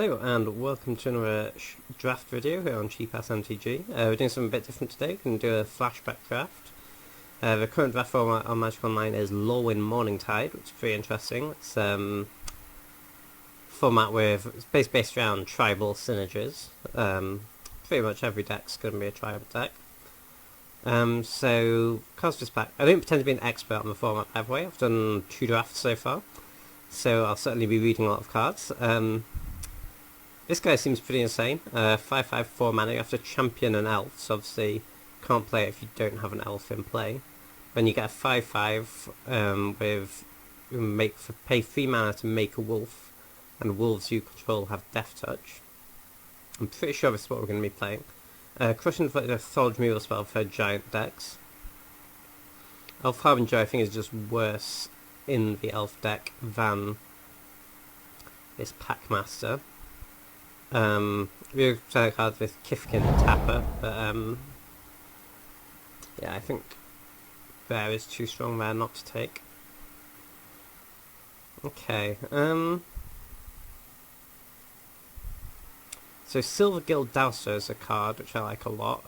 Hello and welcome to another draft video here on Cheap Ass MTG. We're doing something a bit different today. We're going to do a flashback draft. The current draft format on Magic Online is Lorwyn-Morningtide, which is pretty interesting. It's format with it's based around tribal synergies. Pretty much every deck's going to be a tribal deck. So cards this pack. I don't pretend to be an expert on the format, by the way. I've done 2 drafts so far, so I'll certainly be reading a lot of cards. This guy seems pretty insane. 5/5 4 mana. You have to champion an elf, so obviously can't play it if you don't have an elf in play. Then you get a 5/5 with pay 3 mana to make a wolf, and wolves you control have Death Touch. I'm pretty sure this is what we're going to be playing. Crushing Inflicted, a solid removal spell for giant decks. Elf Harbinger I think is just worse in the elf deck than this Packmaster. We're playing cards with Kifkin Tapper, but yeah, I think Bear is too strong there not to take. Okay, so Silver Guild Dowser is a card which I like a lot.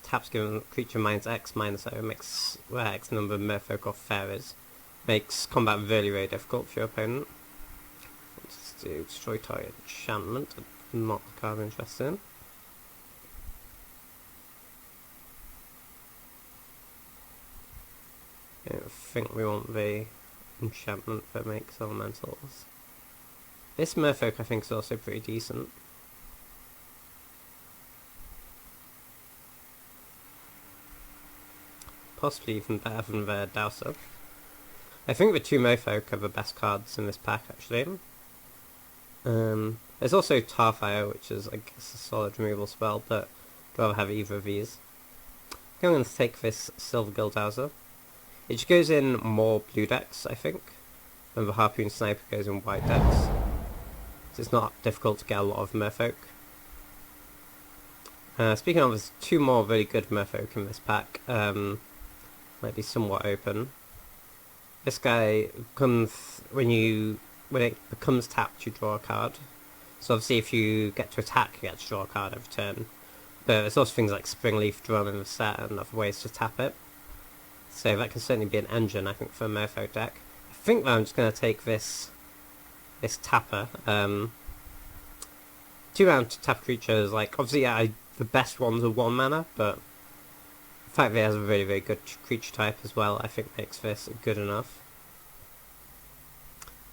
Taps given creature minus X minus O, makes X number of merfolk or fairies. Makes combat really, really difficult for your opponent. Let's do Destroy Target Enchantment, not the card I'm interested in. I don't think we want the enchantment that makes elementals. This merfolk I think is also pretty decent. Possibly even better than the Dowser. I think the 2 merfolk are the best cards in this pack actually. There's also Tarfire, which is I guess a solid removal spell, but I'd rather have either of these. I think I'm going to take this Silver Guild Dowser. It just goes in more blue decks, I think, than the Harpoon Sniper goes in white decks. So it's not difficult to get a lot of merfolk. Speaking of, there's 2 more really good merfolk in this pack. Might be somewhat open. This guy comes when it becomes tapped, you draw a card. So obviously if you get to attack, you get to draw a card every turn. But there's also things like Springleaf Drum in the set and other ways to tap it. So that can certainly be an engine, I think, for a merfolk deck. I think that I'm just going to take this tapper. 2 round to tap creatures, like, obviously the best ones are 1 mana, but the fact that it has a really, very good creature type as well, I think makes this good enough.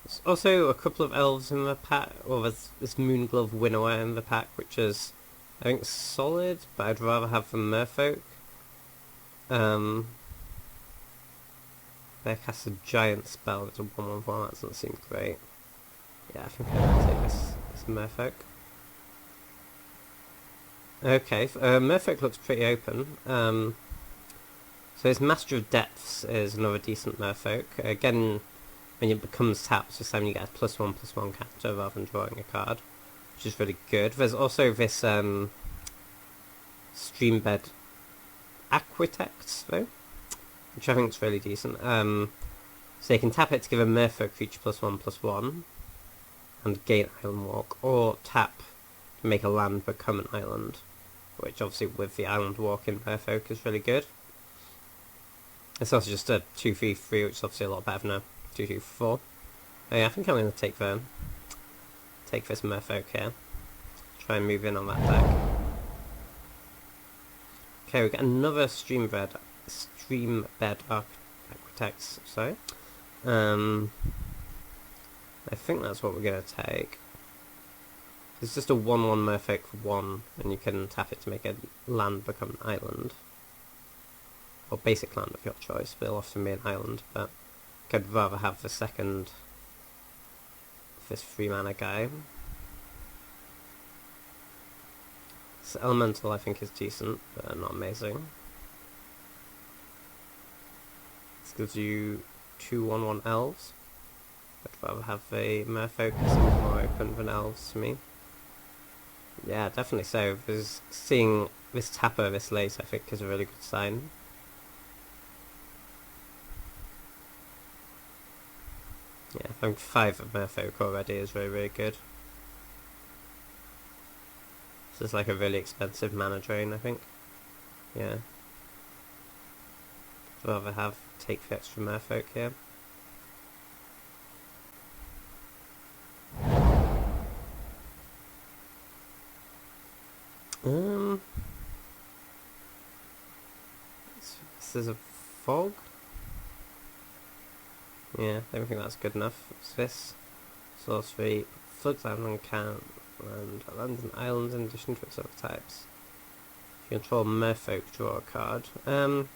There's also a couple of elves in the pack, or there's this Moonglove Winnower in the pack, which is, I think, solid, but I'd rather have the merfolk. They cast a giant spell, it's a 1/1/1, that doesn't seem great. Yeah, I think I'm going to take this merfolk. Okay, merfolk looks pretty open. So his Master of Depths is another decent merfolk. Again, when it becomes tapped, this time you get a +1/+1 counter rather than drawing a card, which is really good. There's also this Streambed Aquitex, though, which I think is really decent. So you can tap it to give a merfolk creature +1/+1, and gain Island Walk, or tap to make a land become an island, which obviously with the Island Walk in merfolk is really good. It's also just a 2/3/3, which is obviously a lot better than a 2/2/4. Yeah, I think I'm going to take this merfolk here. Try and move in on that deck. Okay, we get another Streambed Aquitex, sorry. I think that's what we're going to take. It's just a 1/1 merfolk for 1, and you can tap it to make a land become an island. Or basic land of your choice, but it'll often be an island, but I'd rather have the second, this 3 mana guy. This elemental I think is decent, but not amazing. This gives you 2 1/1 elves. I'd rather have a merfolk, it seems more open than elves to me. Yeah, definitely so. Because seeing this tapper this late I think is a really good sign. Yeah, having 5 of merfolk already is really, really good. This is like a really expensive mana drain, I think. Yeah. I'd rather take the extra merfolk here. This is a fog? Yeah, I don't think that's good enough. What's this? Sorcery, floods land on count, and lands and islands in addition to its other types. If you control merfolk, draw a card. You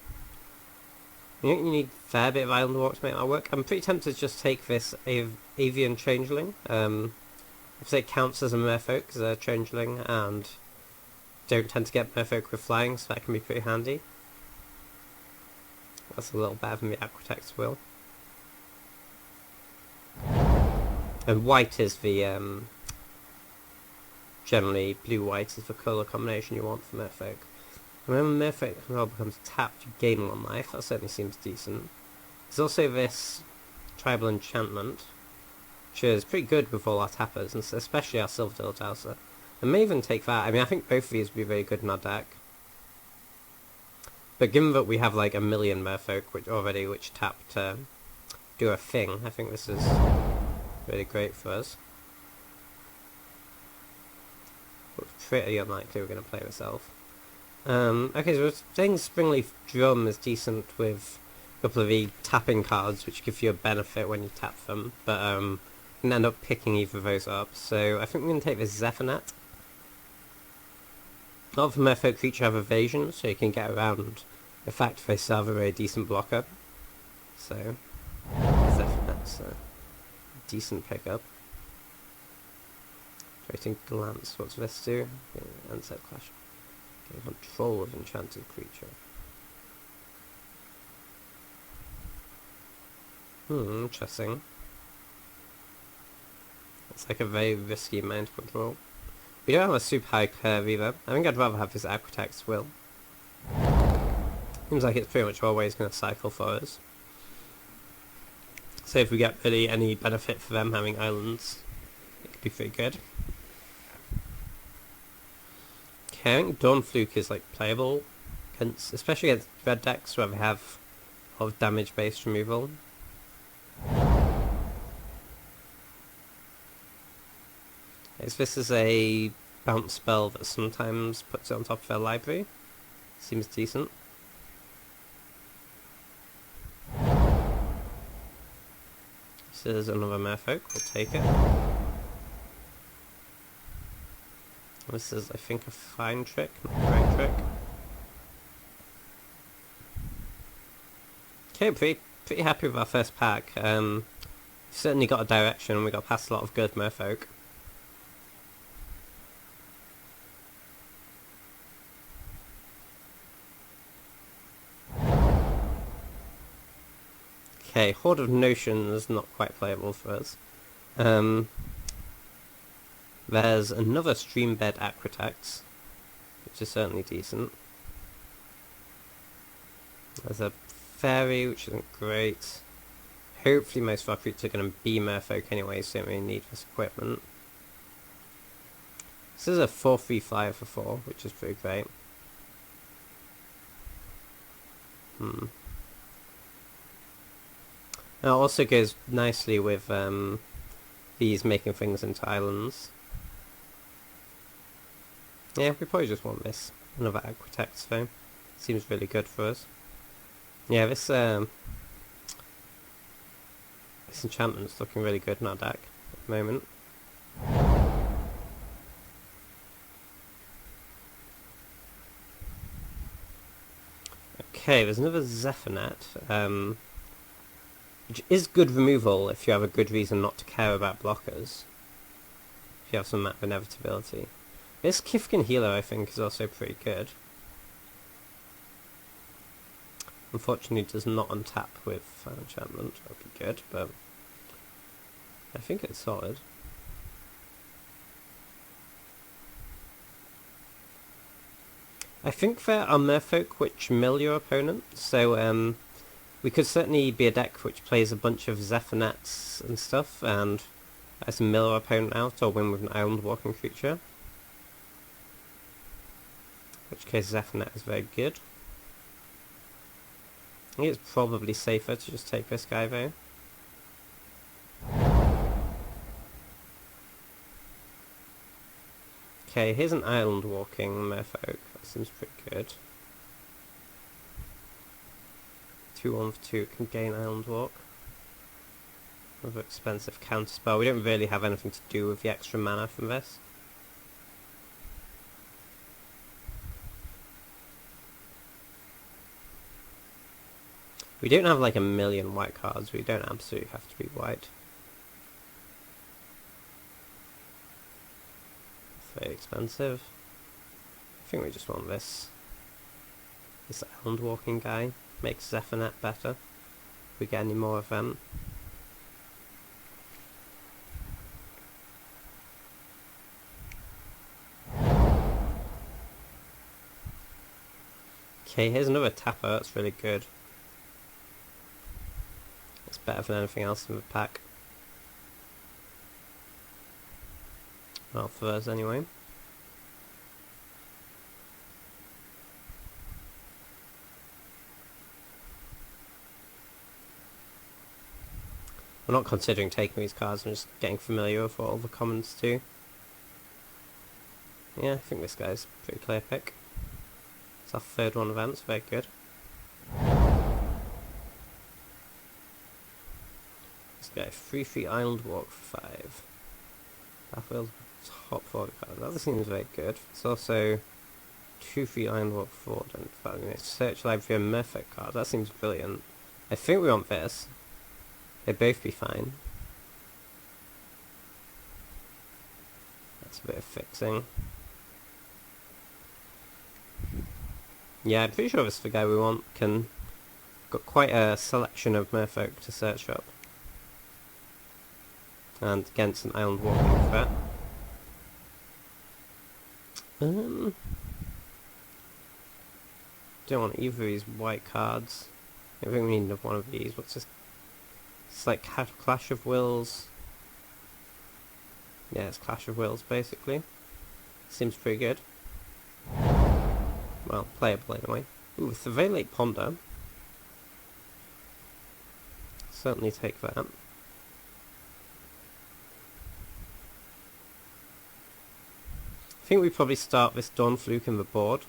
need a fair bit of island walk to make that work. I'm pretty tempted to just take this avian changeling. If it counts as a merfolk, as a changeling, and don't tend to get merfolk with flying, so that can be pretty handy. That's a little better than the Aquatex will. And white is the, generally blue-white is the colour combination you want for merfolk. And when merfolk control becomes tapped, you gain 1 life. That certainly seems decent. There's also this tribal enchantment, which is pretty good with all our tappers, and especially our Silver Dowser. I may even take that. I mean, I think both of these would be very good in our deck. But given that we have like 1 million merfolk which tap to do a thing, I think this is really great for us. But pretty unlikely we're going to play this elf. Okay, so we're saying Springleaf Drum is decent with a couple of the tapping cards, which give you a benefit when you tap them, but you can end up picking either of those up. So I think we're going to take this Zephynet. A lot of the merfolk creature have evasion, so you can get around the fact they still have a very decent blocker. So Zephynet's a decent pickup. Creating Glance, what's this do? Unset Clash. Getting control of enchanted creature. Interesting. It's like a very risky amount of control. We don't have a super high curve either. I think I'd rather have this Aquatex will. Seems like it's pretty much always going to cycle for us. So if we get really any benefit for them having islands, it could be pretty good. Okay, I think Dawn Fluke is like playable, especially against red decks where they have a lot of damage based removal. This is a bounce spell that sometimes puts it on top of their library. Seems decent. This is another merfolk, we'll take it. This is, I think, a fine trick, not a great trick. Okay, pretty happy with our first pack. Certainly got a direction, and we got past a lot of good merfolk. Okay, Horde of Notions, not quite playable for us. There's another Streambed Aquatex, which is certainly decent. There's a Fairy, which isn't great. Hopefully most of our creatures are going to be merfolk anyway, so we don't really need this equipment. This is a 4/3 flyer for 4, which is pretty great. It also goes nicely with these making things into islands. Yeah, we probably just want this. Another Aquatex though. Seems really good for us. Yeah, this enchantment's looking really good in our deck at the moment. Okay, there's another Zephynet. Which is good removal if you have a good reason not to care about blockers. If you have some map inevitability. This Kifkin Healer, I think, is also pretty good. Unfortunately, does not untap with enchantment. That would be good, but I think it's solid. I think there are merfolk which mill your opponent, so we could certainly be a deck which plays a bunch of Zephynets and stuff, and has to mill our opponent out or win with an island walking creature. which case Zephynet is very good. I think it's probably safer to just take this guy though. Okay, here's an island walking merfolk. That seems pretty good. 2-1 for 2 can gain island walk. Another expensive counterspell. We don't really have anything to do with the extra mana from this. We don't have like a million white cards. We don't absolutely have to be white. Very expensive. I think we just want this. This island walking guy makes Zephynet better. If we get any more of them. Okay, here's another tapper. That's really good. It's better than anything else in the pack. Well, for us anyway. I'm not considering taking these cards, I'm just getting familiar with what all the commons do. Yeah, I think this guy's a pretty clear pick. It's our third one of them, it's very good. This guy, 3/3 Island Walk for 5. Battlefield top 40 card. That seems very good. It's also 2/3 Island Walk 4. Search library and Merfolk card. That seems brilliant. I think we want this. They'd both be fine. That's a bit of fixing. Yeah, I'm pretty sure this is the guy we want. Got quite a selection of merfolk to search up. And against an island walking threat. Don't want either of these white cards. I think we need one of these. What's this? It's like Clash of Wills. Yeah, it's Clash of Wills basically. Seems pretty good. Well, playable anyway. Ooh, with the very late Ponder. Certainly take that. I think we probably start this Dawn Fluke in the board.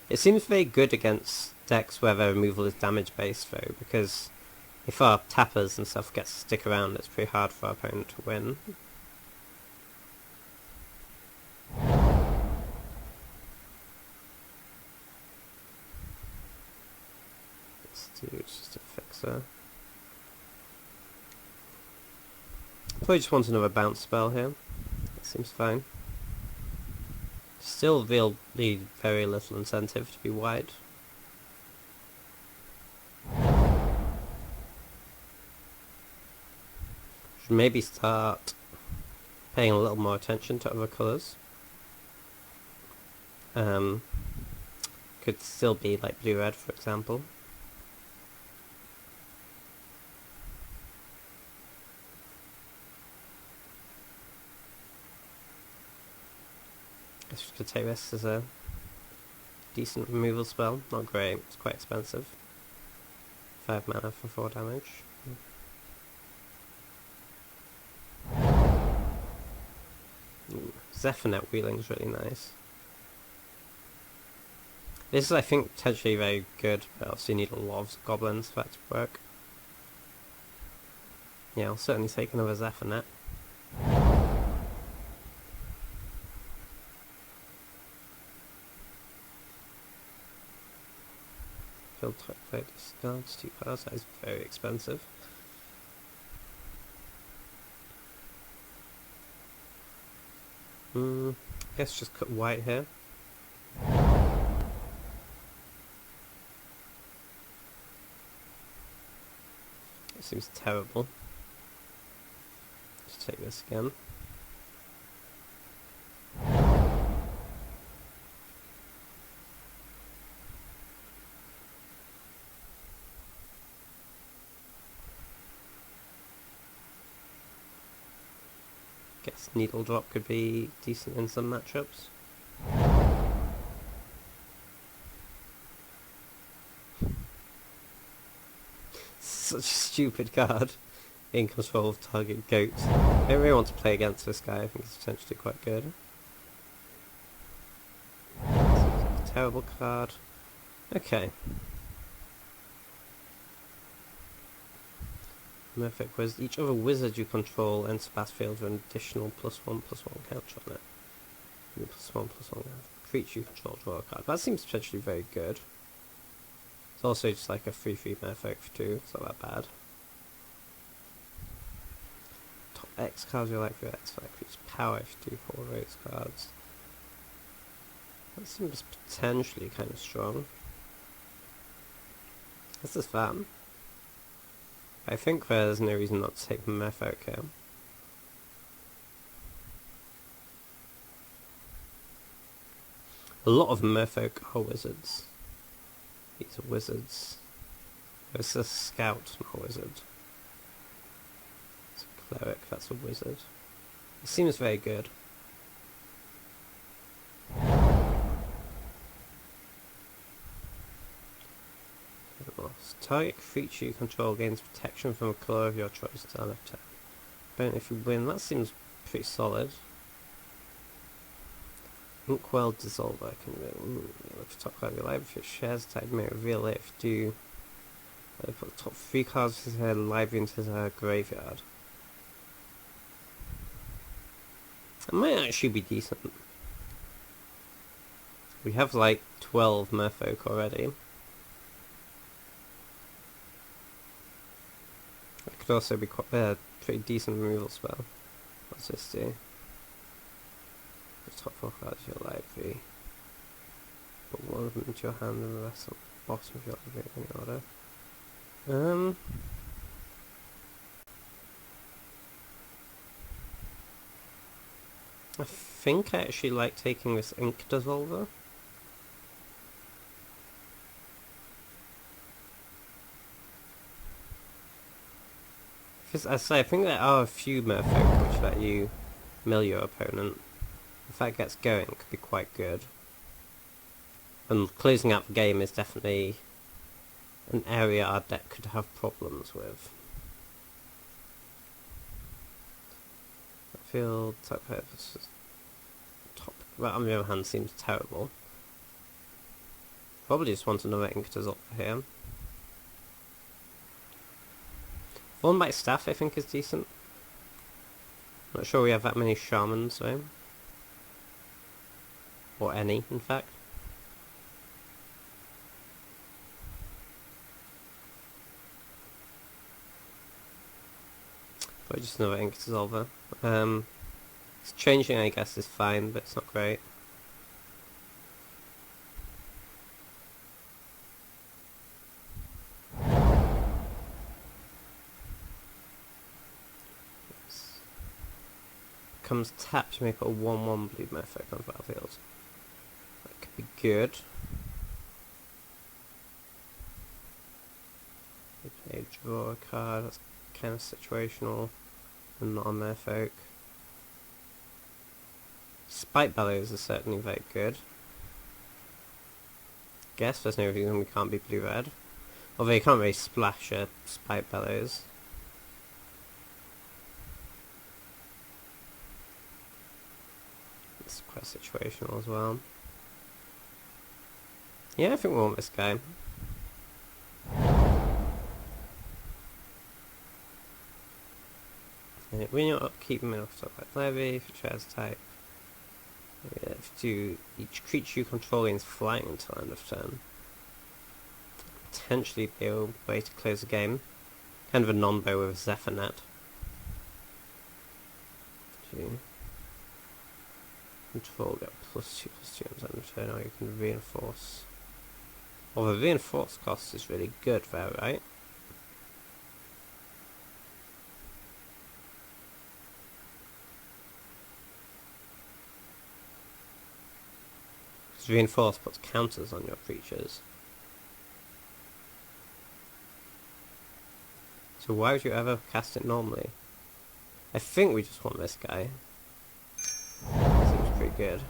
It seems very good against decks where their removal is damage based though, because if our tappers and stuff get to stick around, it's pretty hard for our opponent to win. This dude's just a fixer. Probably just want another bounce spell here. That seems fine. Still really very little incentive to be white. Should maybe start paying a little more attention to other colours. Could still be like blue-red, for example. I guess we could take this as a decent removal spell. Not great, it's quite expensive. 5 mana for 4 damage. Ooh, Zephynet wheeling is really nice. This is, I think, potentially very good, but obviously you need a lot of goblins for that to work. Yeah, I'll certainly take another Zephynet. Field type play discards 2 cards, that is very expensive. I guess just cut white here. It seems terrible. Let's take this again. Guess Needle Drop could be decent in some matchups. stupid card. In control of target goat. I don't really want to play against this guy, I think it's potentially quite good. Seems like a terrible card. Okay. Merfolk Wizard. Each other wizard you control enters battlefield with an additional +1/+1 counter on it. +1/+1 creature you control, draw a card. That seems potentially very good. It's also just like a 3/3 Merfolk for 2, it's not that bad. Top X cards you like for X, like creature power if you do 4 of those cards. That seems potentially kind of strong. This is fun. I think there's no reason not to take Merfolk here. A lot of Merfolk are wizards. These are wizards. This is a scout, not a wizard. It's a cleric, that's a wizard. It seems very good. Target creature you control gains protection from a color of your choice to left turn. But if you win, that seems pretty solid. Inkwell Dissolver can look for top card of your library. If it shares type, you may reveal it. If you do, put the top 3 cards of his library into his graveyard. It might actually be decent. We have like 12 Merfolk already. It could also be quite a pretty decent removal spell. What's this do? The top 4 cards of your library. Put one of them into your hand and the rest on the bottom of your library in order. I think I actually like taking this Ink Dissolver. Because as I say, I think there are a few Merfolk which let you mill your opponent. If that gets going, it could be quite good. And closing out the game is definitely an area our deck could have problems with. Field type purpose. That on the other hand seems terrible. Probably just want another Ink Dissolver here. One by Staff I think is decent. Not sure we have that many Shamans though. Or any, in fact. But just another Ink Dissolver. It's changing I guess is fine, but it's not great. Comes tapped, you may put a 1/1 blue Merfolk on the battlefield. That could be good. You play draw a card, that's kind of situational and not a Merfolk. Spike Bellows is certainly very good. Guess there's no reason we can't be blue-red. Although you can't really splash a Spike Bellows. It's quite situational as well. Yeah, I think we want this guy. And when you're upkeep him off top like Levy, if it tries type. If you each creature you control gains flying until end of turn. Potentially be a way to close the game. Kind of a non-bow with Zephyrnet. Control get +2/+2 until end of turn, or you can reinforce. Well, the reinforce cost is really good there, right? Because reinforce puts counters on your creatures. So why would you ever cast it normally? I think we just want this guy. Seems pretty good.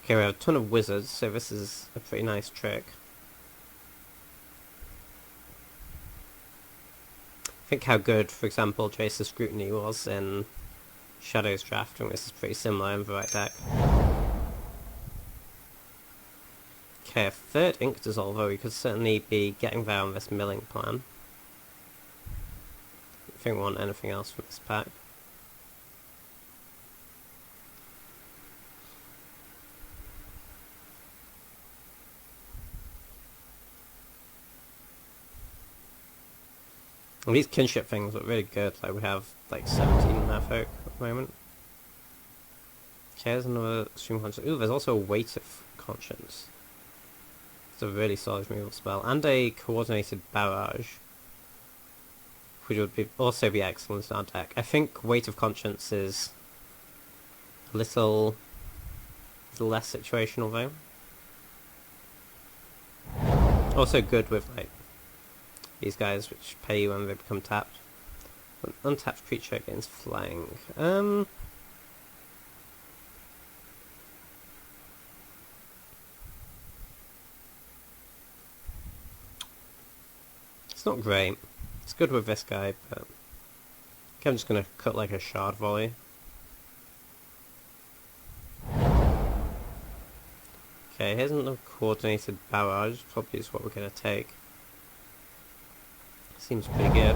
Okay, we have a ton of wizards, so this is a pretty nice trick. think how good, for example, Jace's Scrutiny was in Shadow's draft, and this is pretty similar in the right deck. Okay, a third Ink Dissolver, we could certainly be getting there on this milling plan. I don't think we want anything else from this pack. And these kinship things look really good, like we have like 17 Merfolk at the moment. Okay, there's another Extreme Conscience. Ooh, there's also a Weight of Conscience. It's a really solid removal spell. And a Coordinated Barrage, which would also be excellent in our deck. I think Weight of Conscience is a little less situational though. Also good with like these guys which pay when they become tapped. An untapped creature against flying. It's not great. It's good with this guy, but I think I'm just gonna cut like a Shard Volley. Okay, here's another Coordinated Barrage, probably is what we're gonna take. Seems pretty good.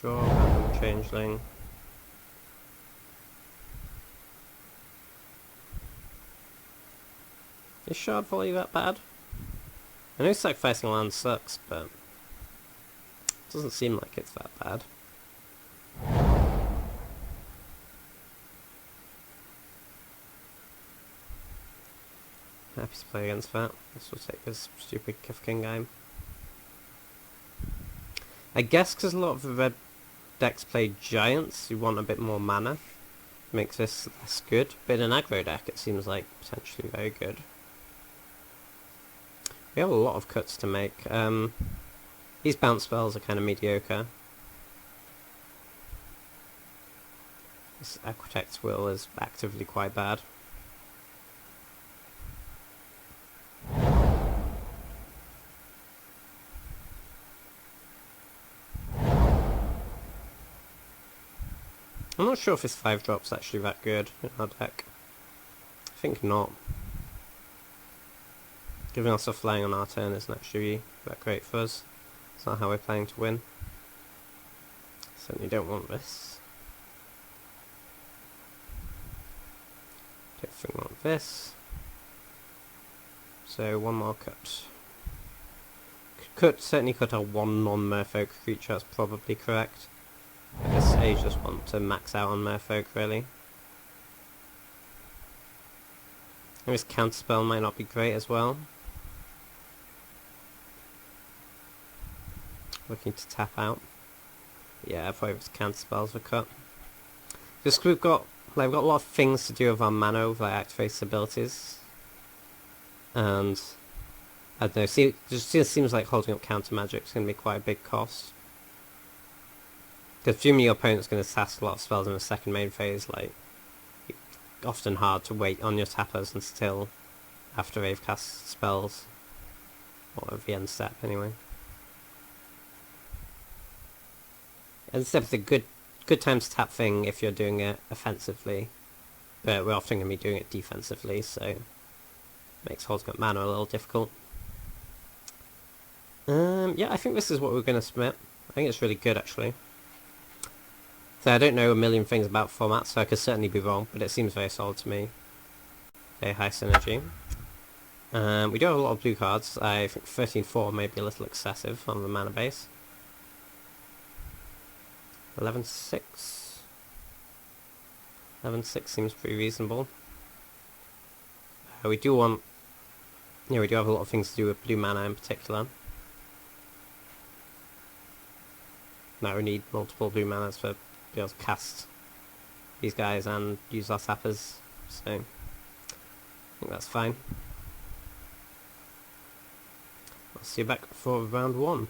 Sure, random changeling. Is Shard Volley that bad? I know sacrificing land sucks, but it doesn't seem like it's that bad. Happy to play against that. This will take this stupid Kith King game. I guess because a lot of the red decks play giants, you want a bit more mana. Makes this less good, but in an aggro deck it seems like potentially very good. We have a lot of cuts to make. These bounce spells are kind of mediocre. This Aquitect's Will is actively quite bad. I'm not sure if this 5-drop's actually that good in our deck. I think not. Giving us a flying on our turn isn't actually that great for us. It's not how we're planning to win. Certainly don't want this. Don't think we want this. So one more cut. Certainly cut our one non-Merfolk creature, that's probably correct. At this stage, just want to max out on Merfolk, really. And this counterspell might not be great as well. Looking to tap out. Yeah, probably this counterspell's a cut. Just we've got a lot of things to do with our mana, with like activate abilities. And I don't know, it just seems like holding up counter magic is going to be quite a big cost. Because presumably your opponent's going to cast a lot of spells in the second main phase, like, it's often hard to wait on your tappers until after they've cast spells. Or at the end step, anyway. And it's definitely a good time to tap thing if you're doing it offensively. But we're often going to be doing it defensively, so it makes holding up mana a little difficult. Yeah, I think this is what we're going to submit. I think it's really good, actually. So I don't know a million things about formats, so I could certainly be wrong, but it seems very solid to me. Very high synergy. We do have a lot of blue cards. I think 13-4 may be a little excessive on the mana base. 11-6. 11-6 seems pretty reasonable. We do want... Yeah, we do have a lot of things to do with blue mana in particular. Now we need multiple blue manas for be able to cast these guys and use our tappers, so I think that's fine. I'll see you back for round 1.